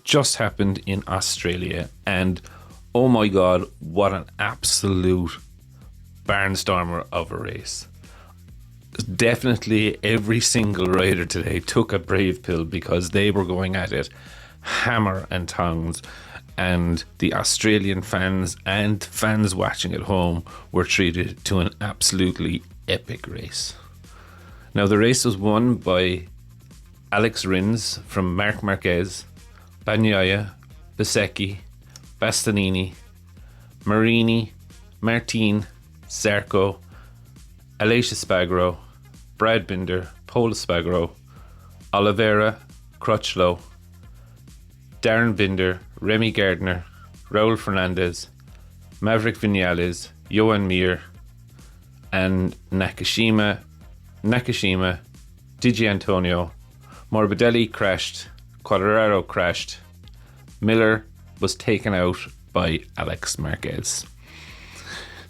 just happened in Australia, and oh my god, what an absolute barnstormer of a race. Definitely every single rider today took a brave pill because they were going at it hammer and tongs, and the Australian fans and fans watching at home were treated to an absolutely epic race. Now the race was won by Alex Rins from Marc Marquez, Bagnaia, Bezzecchi, Bastianini, Marini, Martin, Zarco, Aleix Espargaro, Brad Binder, Pol Espargaro, Oliveira, Crutchlow, Darren Binder, Remy Gardner, Raul Fernandez, Maverick Vinales, Johan Mir, and Nakashima, Di Giannantonio. Morbidelli crashed, Quartararo crashed, Miller was taken out by Alex Marquez.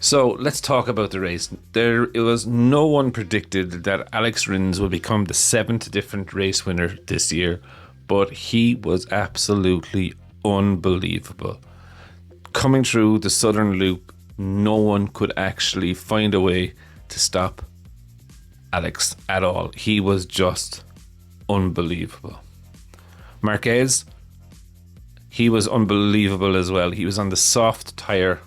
So let's talk about the race. It was no one predicted that Alex Rins would become the 7th different race winner this year, but he was absolutely unbelievable. Coming through the southern loop, no one could actually find a way to stop Alex at all. He was just unbelievable. Marquez, he was unbelievable as well. He was on the soft tyre,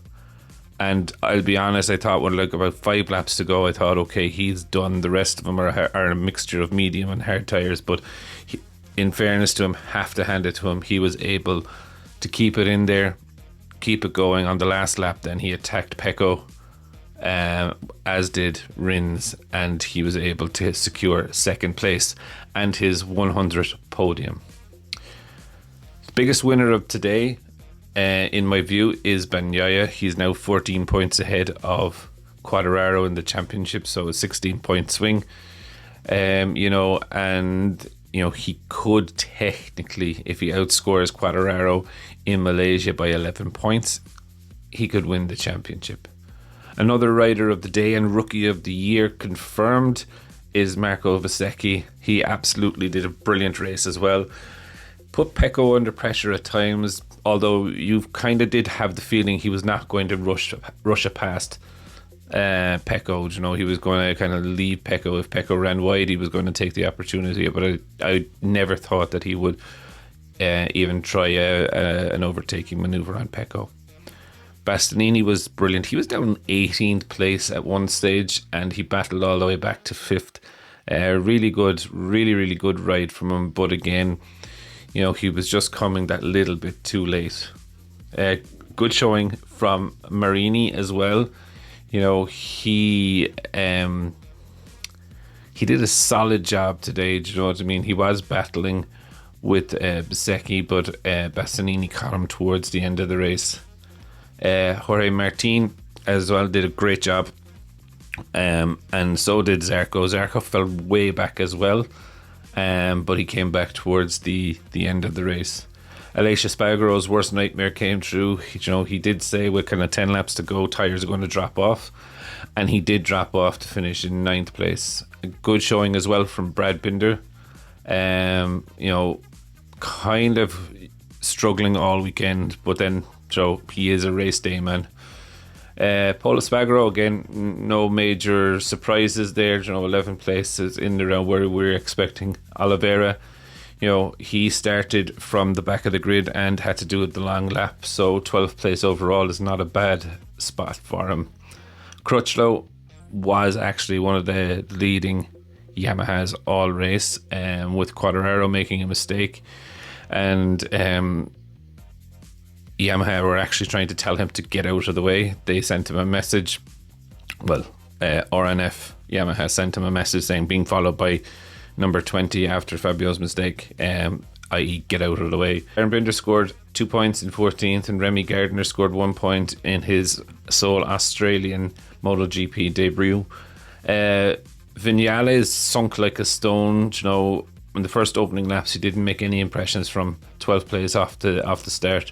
and I'll be honest, I thought when about 5 laps to go, I thought, okay, he's done. The rest of them are a mixture of medium and hard tyres, but in fairness to him, have to hand it to him, he was able to keep it in there, keep it going. On the last lap then he attacked Pecco, as did Rins, and he was able to secure second place and his 100th podium. The biggest winner of today, in my view, is Bagnaia. He's now 14 points ahead of Quartararo in the championship, so a 16-point swing. He could technically, if he outscores Quartararo in Malaysia by 11 points, he could win the championship. Another rider of the day and rookie of the year confirmed is Marco Bezzecchi. He absolutely did a brilliant race as well. Put Pecco under pressure at times, although you kind of did have the feeling he was not going to rush it past Pecco. You know, he was going to kind of leave Pecco. If Pecco ran wide, he was going to take the opportunity, but I never thought that he would even try an overtaking maneuver on Pecco. Bastianini was brilliant. He was down 18th place at one stage and he battled all the way back to 5th. Really good, really good ride from him, but again, you know, he was just coming that little bit too late. Good showing from Marini as well. You know, he did a solid job today. Do you know what I mean? He was battling with Bezzecchi, but Bastianini caught him towards the end of the race. Jorge Martin as well did a great job, and so did Zarco. Zarco fell way back as well, but he came back towards the end of the race. Aleix Espargaro's worst nightmare came true. He did say with kind of 10 laps to go, tyres are going to drop off, and he did drop off to finish in 9th place. A good showing as well from Brad Binder. Kind of struggling all weekend, but then he is a race day man. Pol Espargaro, again, no major surprises there. 11th place is in the round where we're expecting. Oliveira, he started from the back of the grid and had to do it the long lap, so 12th place overall is not a bad spot for him. Crutchlow was actually one of the leading Yamahas all race, with Quartararo making a mistake, and Yamaha were actually trying to tell him to get out of the way. They sent him a message. Well, RNF Yamaha sent him a message saying being followed by number 20 after Fabio's mistake, i.e. get out of the way. Aaron Binder scored 2 points in 14th, and Remy Gardner scored 1 point in his sole Australian Moto Gp debut. Vinales sunk like a stone. In the first opening laps he didn't make any impressions from 12th place off the start.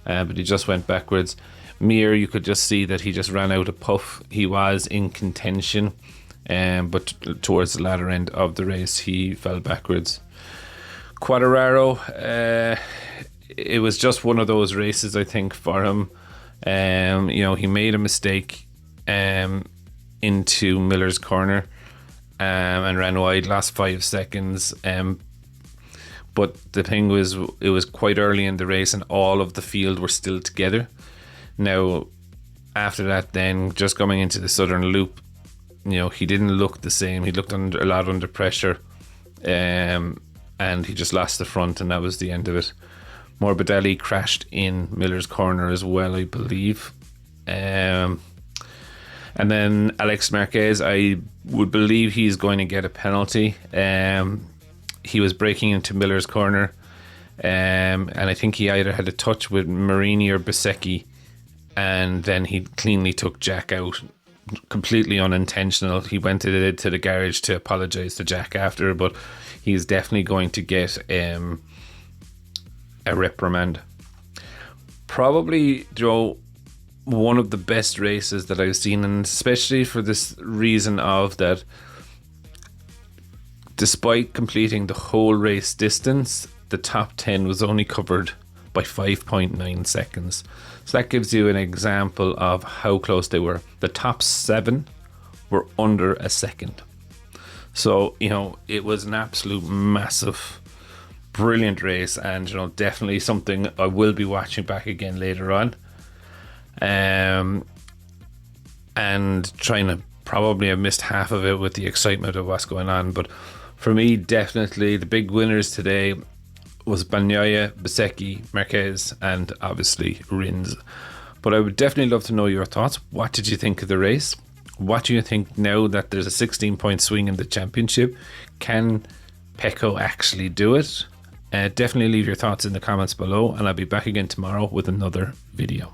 But he just went backwards. Mir, you could just see that he just ran out of puff. He was in contention, but towards the latter end of the race he fell backwards. Quartararo, it was just one of those races, I think, for him. He made a mistake into Miller's corner and ran wide last 5 seconds. But the thing was, it was quite early in the race and all of the field were still together. Now, after that, then just coming into the southern loop, he didn't look the same. He looked a lot under pressure, and he just lost the front, and that was the end of it. Morbidelli crashed in Miller's corner as well, I believe. And then Alex Marquez, I would believe he's going to get a penalty. He was breaking into Miller's corner, and I think he either had a touch with Marini or Bezzecchi, and then he cleanly took Jack out. Completely unintentional. He went to the garage to apologise to Jack after, but he's definitely going to get a reprimand. Probably, one of the best races that I've seen, and especially for this reason of that, despite completing the whole race distance, the top 10 was only covered by 5.9 seconds. So that gives you an example of how close they were. The top 7 were under a second. So, it was an absolute massive, brilliant race, and, definitely something I will be watching back again later on. And trying to probably have missed half of it with the excitement of what's going on. But for me, definitely the big winners today was Bagnaia, Bezzecchi, Marquez, and obviously Rins. But I would definitely love to know your thoughts. What did you think of the race? What do you think now that there's a 16-point swing in the championship? Can Pecco actually do it? Definitely leave your thoughts in the comments below, and I'll be back again tomorrow with another video.